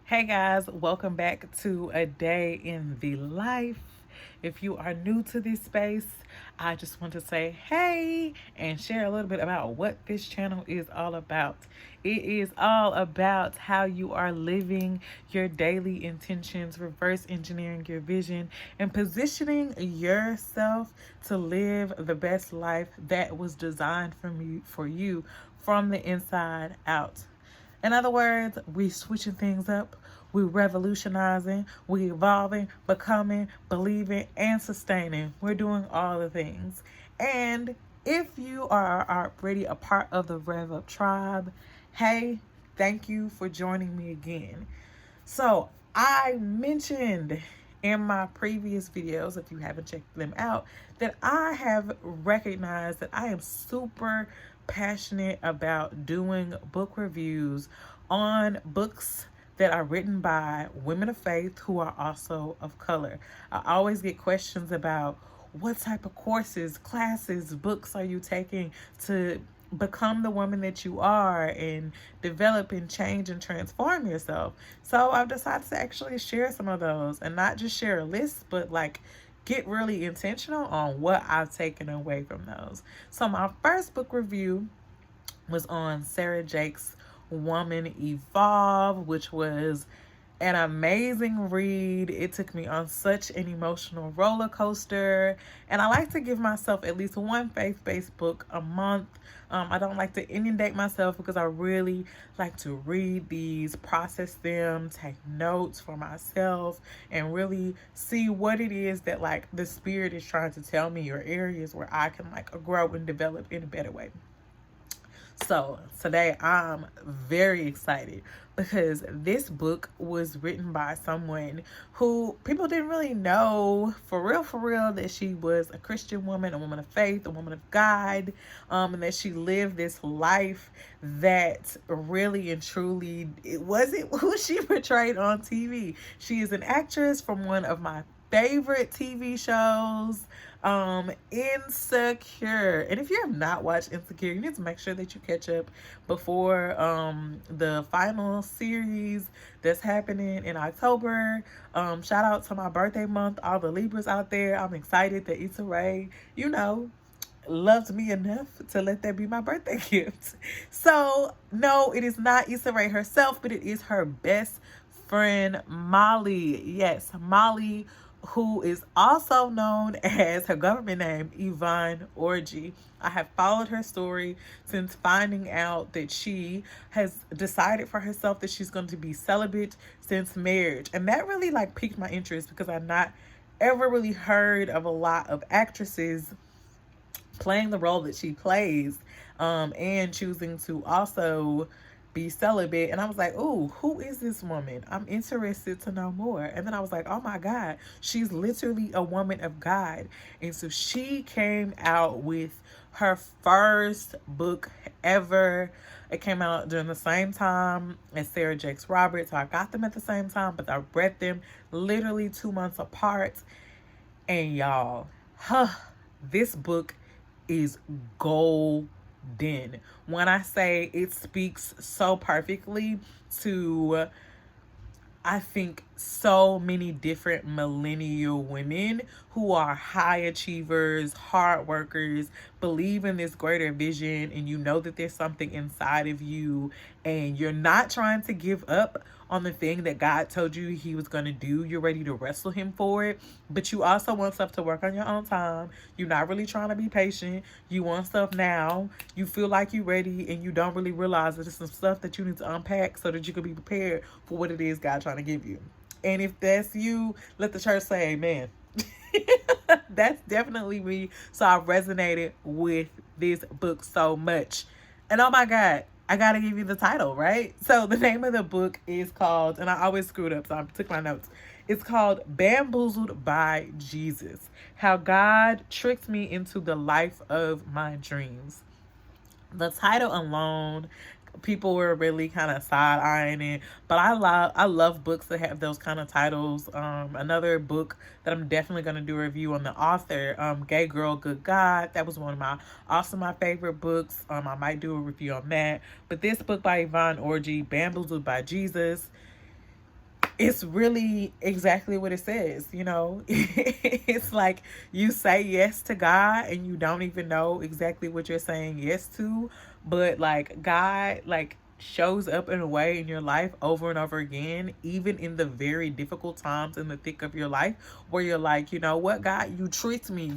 Hey guys, welcome back to A Day in the Life. If you are new to this space, I just want to say hey and share a little bit about what this channel is all about. It is all about how you are living your daily intentions, reverse engineering your vision, and positioning yourself to live the best life that was designed for you from the inside out. In other words, we switching things up, we revolutionizing, we evolving, becoming, believing, and sustaining. We're doing all the things. And if you are already a part of the Rev Up tribe, hey, thank you for joining me again. So I mentioned in my previous videos, if you haven't checked them out, that I have recognized that I am super passionate about doing book reviews on books that are written by women of faith who are also of color. I always get questions about what type of courses, classes, books are you taking to become the woman that you are and develop and change and transform yourself. So I've decided to actually share some of those and not just share a list, but like get really intentional on what I've taken away from those. So my first book review was on Sarah Jake's Woman Evolve, which was an amazing read. It took me on such an emotional roller coaster. And I like to give myself at least one faith-based book a month. I don't like to inundate myself because I really like to read these, process them, take notes for myself, and really see what it is that like the spirit is trying to tell me, or areas where I can like grow and develop in a better way. So today I'm very excited because this book was written by someone who people didn't really know for real, that she was a Christian woman, a woman of faith, a woman of God, and that she lived this life that really and truly, it wasn't who she portrayed on TV. She is an actress from one of my favorite TV shows, Insecure. And if you have not watched Insecure, you need to make sure that you catch up before the final series that's happening in October. Shout out to my birthday month, all the Libras out there. I'm excited that Issa Rae, loved me enough to let that be my birthday gift. So no, it is not Issa Rae herself, but it is her best friend Molly. Yes, Molly, who is also known as her government name, Yvonne Oriji. I have followed her story since finding out that she has decided for herself that she's going to be celibate since marriage. And that really like piqued my interest because I've not ever really heard of a lot of actresses playing the role that she plays, and choosing to also be celibate. And I was like, "Ooh, who is this woman? I'm interested to know more." And then I was like, "Oh my God, she's literally a woman of God." And so she came out with her first book ever. It came out during the same time as Sarah Jakes Roberts. So I got them at the same time, but I read them literally 2 months apart. And y'all, this book is golden. When I say it speaks so perfectly to, I think, so many different millennial women who are high achievers, hard workers, believe in this greater vision, and you know that there's something inside of you, and you're not trying to give up on the thing that God told you he was going to do. You're ready to wrestle him for it, but you also want stuff to work on your own time. You're not really trying to be patient. You want stuff now. You feel like you're ready, and you don't really realize that there's some stuff that you need to unpack so that you can be prepared for what it is God trying to give you. And if that's you, let the church say amen. That's definitely me. So I resonated with this book so much. And oh my God, I gotta give you the title, right? So the name of the book is called, and I always screw it up, so I took my notes. It's called Bamboozled by Jesus: How God Tricked Me into the Life of My Dreams. The title alone, people were really kind of side eyeing it, but I love books that have those kind of titles. Another book that I'm definitely going to do a review on, the author, Gay Girl Good God. That was one of my favorite books. I might do a review on that. But this book by Yvonne Oriji, Bamboozled by Jesus, It's really exactly what it says, you know. It's like you say yes to God and you don't even know exactly what you're saying yes to, but like God like shows up in a way in your life over and over again, even in the very difficult times in the thick of your life, where you're like, you know what, God, you tricked me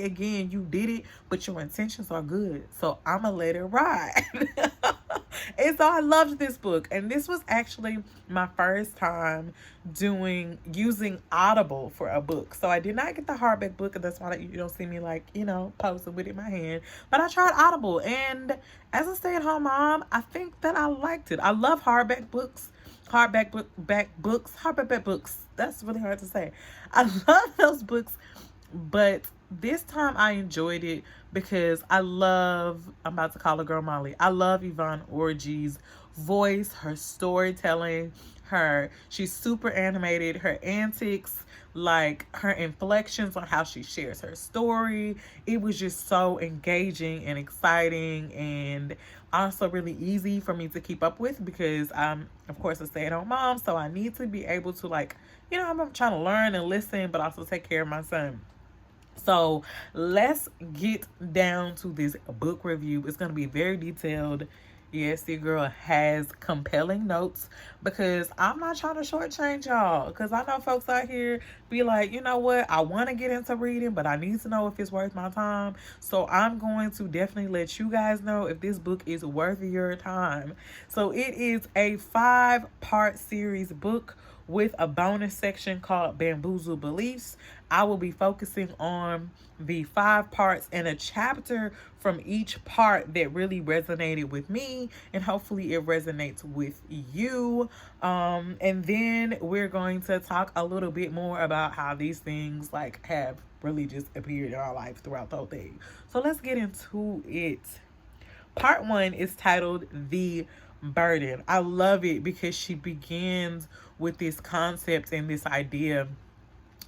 again, you did it, but your intentions are good, so I'ma let it ride. And so I loved this book, and this was actually my first time doing using Audible for a book. So I did not get the hardback book, and that's why you don't see me like, you know, posting with it in my hand. But I tried Audible, and as a stay-at-home mom, I think that I liked it. I love hardback back books. That's really hard to say. I love those books, but this time I enjoyed it because I'm about to call a girl Molly. I love Yvonne Oriji's voice, her storytelling, she's super animated, her antics, like her inflections on how she shares her story. It was just so engaging and exciting, and also really easy for me to keep up with because I'm, of course, a stay-at-home mom, so I need to be able to, like, you know, I'm trying to learn and listen, but also take care of my son. So let's get down to this book review. It's going to be very detailed. Yes, your girl has compelling notes because I'm not trying to shortchange y'all. Because I know folks out here be like, you know what, I want to get into reading, but I need to know if it's worth my time. So I'm going to definitely let you guys know if this book is worth your time. So it is a 5-part series book with a bonus section called Bamboozled Beliefs. I will be focusing on the 5 parts and a chapter from each part that really resonated with me, and hopefully it resonates with you. And then we're going to talk a little bit more about how these things like have really just appeared in our life throughout the whole thing. So let's get into it. Part 1 is titled The Burden. I love it because she begins with this concept and this idea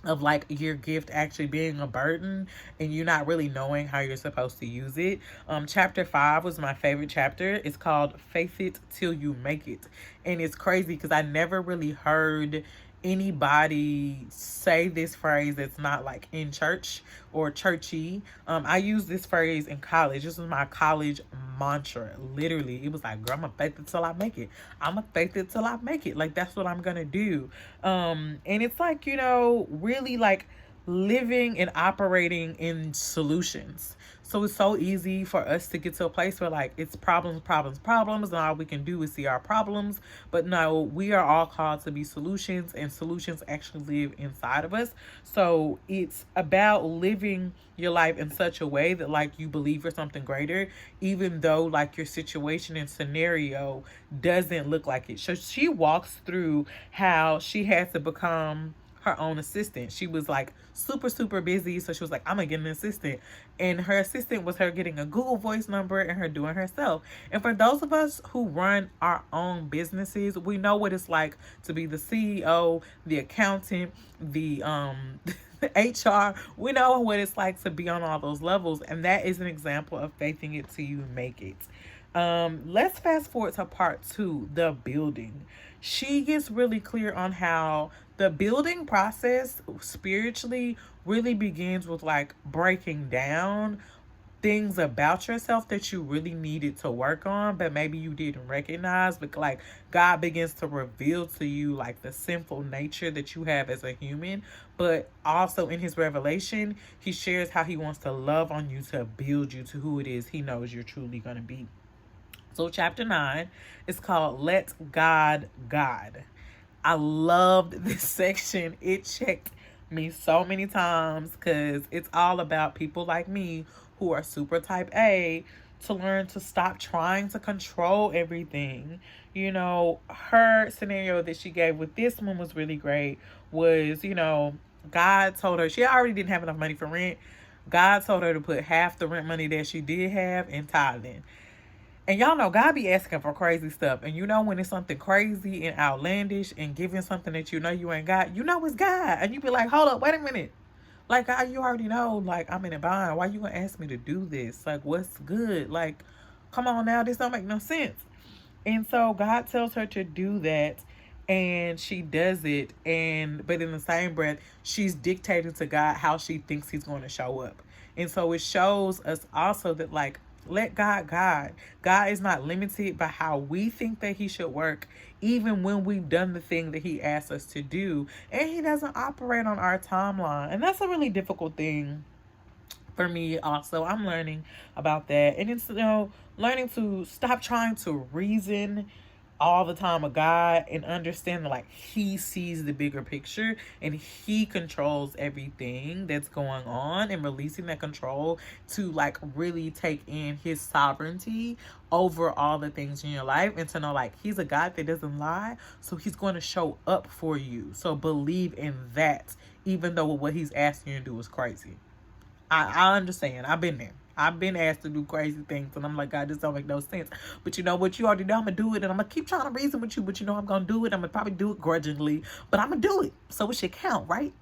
of like your gift actually being a burden and you not really knowing how you're supposed to use it. Chapter 5 was my favorite chapter. It's called Faith It Till You Make It. And it's crazy because I never really heard anybody say this phrase that's not like in church or churchy. I used this phrase in college. This was my college mantra. Literally, it was like, girl, I'm gonna faith it till I make it. I'm gonna faith it till I make it. Like, that's what I'm gonna do. And it's like, you know, really like living and operating in solutions. So it's so easy for us to get to a place where like it's problems, and all we can do is see our problems. But no, we are all called to be solutions, and solutions actually live inside of us. So it's about living your life in such a way that like you believe for something greater, even though like your situation and scenario doesn't look like it. So she walks through how she had to become her own assistant. She was like super busy, so she was like, I'm gonna get an assistant, and her assistant was her getting a Google Voice number and her doing herself. And for those of us who run our own businesses, we know what it's like to be the CEO, the accountant, the the HR. We know what it's like to be on all those levels, and that is an example of faithing it till you make it. Let's fast forward to part 2, the building. She gets really clear on how the building process spiritually really begins with like breaking down things about yourself that you really needed to work on, but maybe you didn't recognize. But like God begins to reveal to you like the sinful nature that you have as a human. But also in his revelation, he shares how he wants to love on you to build you to who it is he knows you're truly going to be. So chapter 9 is called Let God God. I loved this section. It checked me so many times because it's all about people like me who are super type A to learn to stop trying to control everything. You know, her scenario that she gave with this one was really great. Was, you know, God told her she already didn't have enough money for rent. God told her to put half the rent money that she did have in tithing. And y'all know God be asking for crazy stuff. And you know when it's something crazy and outlandish and giving something that you know you ain't got, you know it's God. And you be like, hold up, wait a minute. Like, God, you already know, like, I'm in a bind. Why you gonna ask me to do this? Like, what's good? Like, come on now, this don't make no sense. And so God tells her to do that. and she does it, and but in the same breath she's dictating to God how she thinks he's going to show up. And so it shows us also that, like, let God is not limited by how we think that he should work, even when we've done the thing that he asks us to do, and he doesn't operate on our timeline. And that's a really difficult thing for me also. I'm learning about that. And it's, learning to stop trying to reason all the time with God, and understand that, like, he sees the bigger picture and he controls everything that's going on, and releasing that control to, like, really take in his sovereignty over all the things in your life, and to know, like, he's a God that doesn't lie, so he's going to show up for you. So believe in that, even though what he's asking you to do is crazy. I understand. I've been there. I've been asked to do crazy things, and I'm like, God, this don't make no sense. But you know what? You already know I'm going to do it, and I'm going to keep trying to reason with you, but you know I'm going to do it. I'm going to probably do it grudgingly, but I'm going to do it. So it should count, right?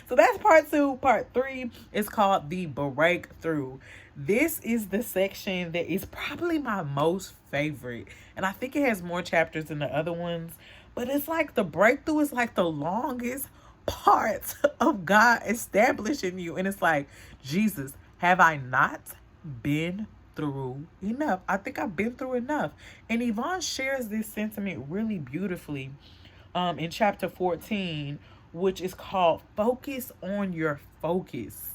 So that's part 2. Part 3 is called The Breakthrough. This is the section that is probably my most favorite, and I think it has more chapters than the other ones, but it's like the breakthrough is like the longest part of God establishing you. And it's like, Jesus, have I not been through enough? I think I've been through enough. And Yvonne shares this sentiment really beautifully in chapter 14, which is called Focus on Your Focus.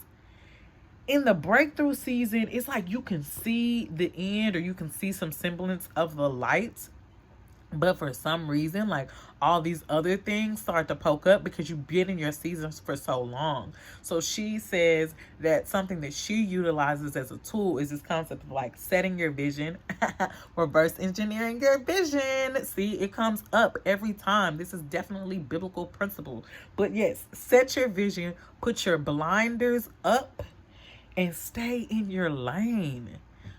In the breakthrough season, it's like you can see the end, or you can see some semblance of the light, but for some reason, like, all these other things start to poke up because you've been in your seasons for so long. So she says that something that she utilizes as a tool is this concept of, like, setting your vision, reverse engineering your vision. See, it comes up every time. This is definitely biblical principle. But yes, set your vision, put your blinders up, and stay in your lane.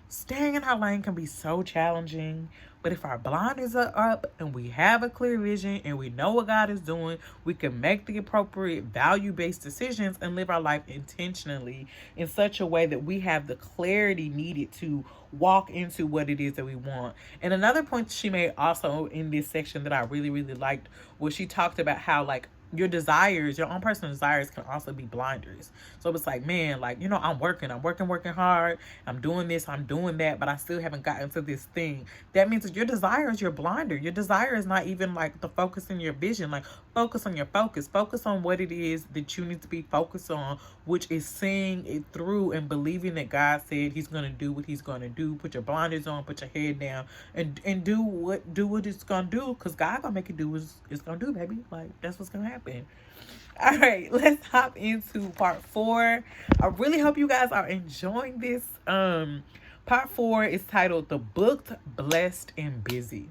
Staying in our lane can be so challenging, but if our blinders are up and we have a clear vision and we know what God is doing, we can make the appropriate value-based decisions and live our life intentionally in such a way that we have the clarity needed to walk into what it is that we want. And another point she made also in this section that I really, really liked was she talked about how, like, your desires, your own personal desires, can also be blinders. So it's like, man, like, I'm working hard. I'm doing this, I'm doing that, but I still haven't gotten to this thing. That means that your desire is your blinder. Your desire is not even, like, the focus in your vision. Like, focus on your focus. Focus on what it is that you need to be focused on, which is seeing it through and believing that God said he's going to do what he's going to do. Put your blinders on, put your head down, and do what it's going to do, because God going to make it do what it's going to do, baby. Like, that's what's going to happen. All right, let's hop into part 4. I really hope you guys are enjoying this. Part 4 is titled The Booked, Blessed, and Busy.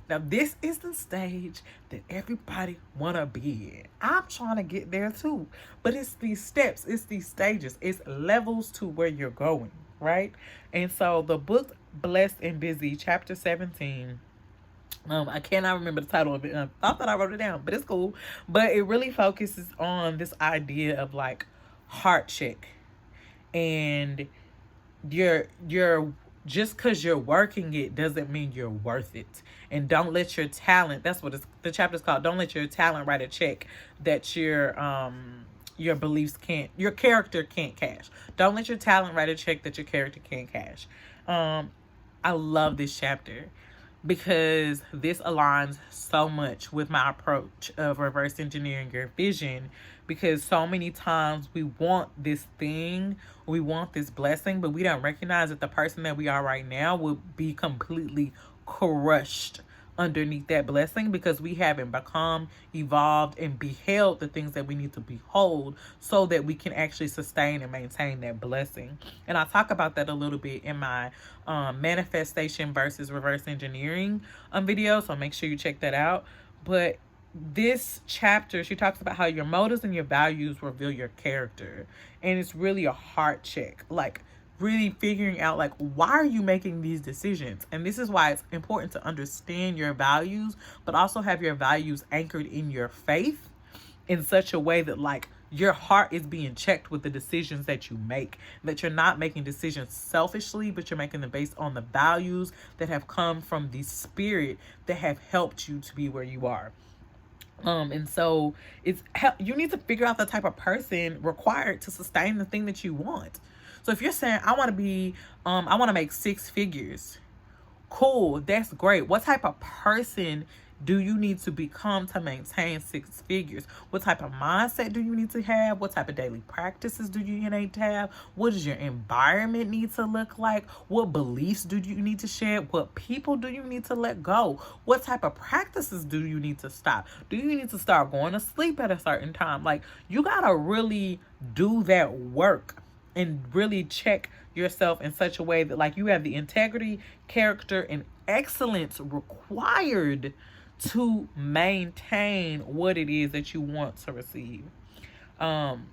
Now, this is the stage that everybody want to be in. I'm trying to get there too. But it's these steps, it's these stages, it's levels to where you're going, right? And so the Booked, Blessed, and Busy, chapter 17. I cannot remember the title of it. I thought that I wrote it down, but it's cool. But it really focuses on this idea of, like, heart check. And you're just because you're working it doesn't mean you're worth it. And don't let your talent, that's what the chapter's called, don't let your talent write a check that your character can't cash. Don't let your talent write a check that your character can't cash. I love this chapter because this aligns so much with my approach of reverse engineering your vision, because so many times we want this thing, we want this blessing, but we don't recognize that the person that we are right now will be completely crushed underneath that blessing, because we haven't become, evolved, and beheld the things that we need to behold so that we can actually sustain and maintain that blessing. And I talk about that a little bit in my manifestation versus reverse engineering video, so make sure you check that out. But this chapter, she talks about how your motives and your values reveal your character, and it's really a heart check, like really figuring out, like, why are you making these decisions? And this is why it's important to understand your values, but also have your values anchored in your faith in such a way that, like, your heart is being checked with the decisions that you make, that you're not making decisions selfishly, but you're making them based on the values that have come from the spirit that have helped you to be where you are. And so you need to figure out the type of person required to sustain the thing that you want. So if you're saying, I want to be, I want to make six figures, cool, that's great. What type of person do you need to become to maintain six figures? What type of mindset do you need to have? What type of daily practices do you need to have? What does your environment need to look like? What beliefs do you need to share? What people do you need to let go? What type of practices do you need to stop? Do you need to start going to sleep at a certain time? Like, you gotta really do that work and really check yourself in such a way that, like, you have the integrity, character, and excellence required to maintain what it is that you want to receive. I'm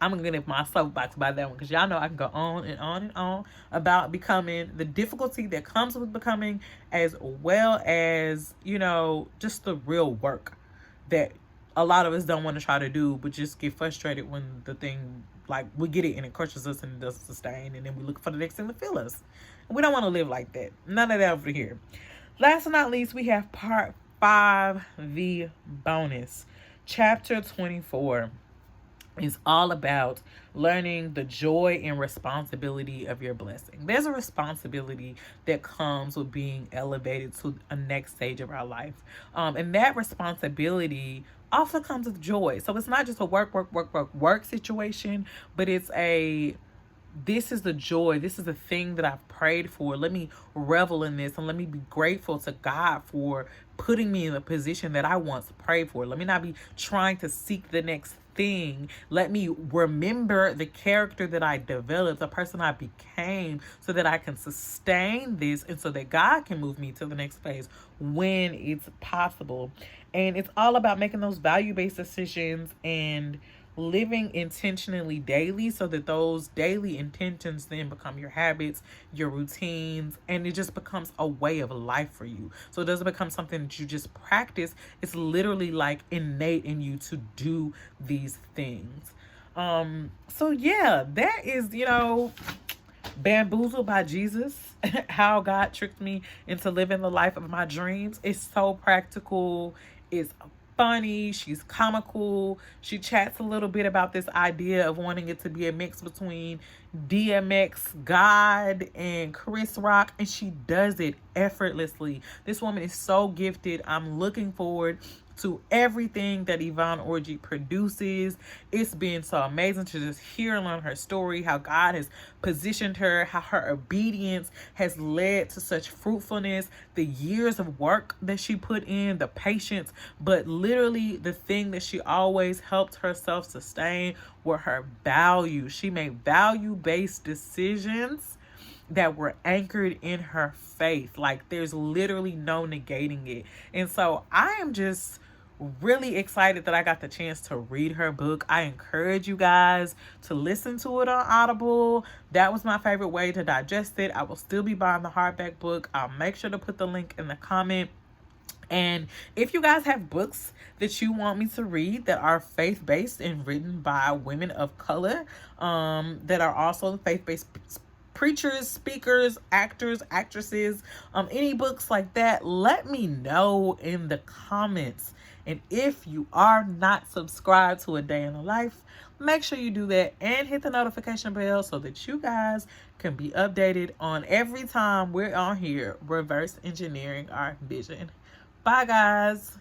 gonna get my soapbox by that one, because y'all know I can go on and on and on about becoming, the difficulty that comes with becoming, as well as, you know, just the real work that a lot of us don't want to try to do, but just get frustrated when the thing, like, we get it and it crushes us and it doesn't sustain, and then we look for the next thing to fill us. We don't want to live like that. None of that over here. Last but not least, we have part 5, the bonus. Chapter 24 is all about learning the joy and responsibility of your blessing. There's a responsibility that comes with being elevated to a next stage of our life. And that responsibility also comes with joy. So it's not just a work situation, but it's this is the joy. This is the thing that I've prayed for. Let me revel in this, and let me be grateful to God for putting me in the position that I once prayed for. Let me not be trying to seek the next thing. Let me remember the character that I developed, the person I became, so that I can sustain this, and so that God can move me to the next phase when it's possible. And it's all about making those value-based decisions and living intentionally daily, so that those daily intentions then become your habits, your routines, and it just becomes a way of life for you. So it doesn't become something that you just practice. It's literally like innate in you to do these things. So yeah, that is, you know, Bamboozled by Jesus, how God tricked me into living the life of my dreams. It's so practical. It's funny. She's comical. She chats a little bit about this idea of wanting it to be a mix between DMX, God, and Chris Rock, and she does it effortlessly. This woman is so gifted. I'm looking forward to everything that Yvonne Oriji produces. It's been so amazing to just hear and learn her story, how God has positioned her, how her obedience has led to such fruitfulness, the years of work that she put in, the patience, but literally the thing that she always helped herself sustain were her values. She made value-based decisions that were anchored in her faith. Like, there's literally no negating it. And so I am just really excited that I got the chance to read her book. I encourage you guys to listen to it on Audible. That was my favorite way to digest it. I will still be buying the hardback book. I'll make sure to put the link in the comment. And if you guys have books that you want me to read that are faith-based and written by women of color, that are also faith-based preachers, speakers, actors, actresses, any books like that, let me know in the comments. And if you are not subscribed to A Day in the Life, make sure you do that and hit the notification bell so that you guys can be updated on every time we're on here reverse engineering our vision. Bye, guys.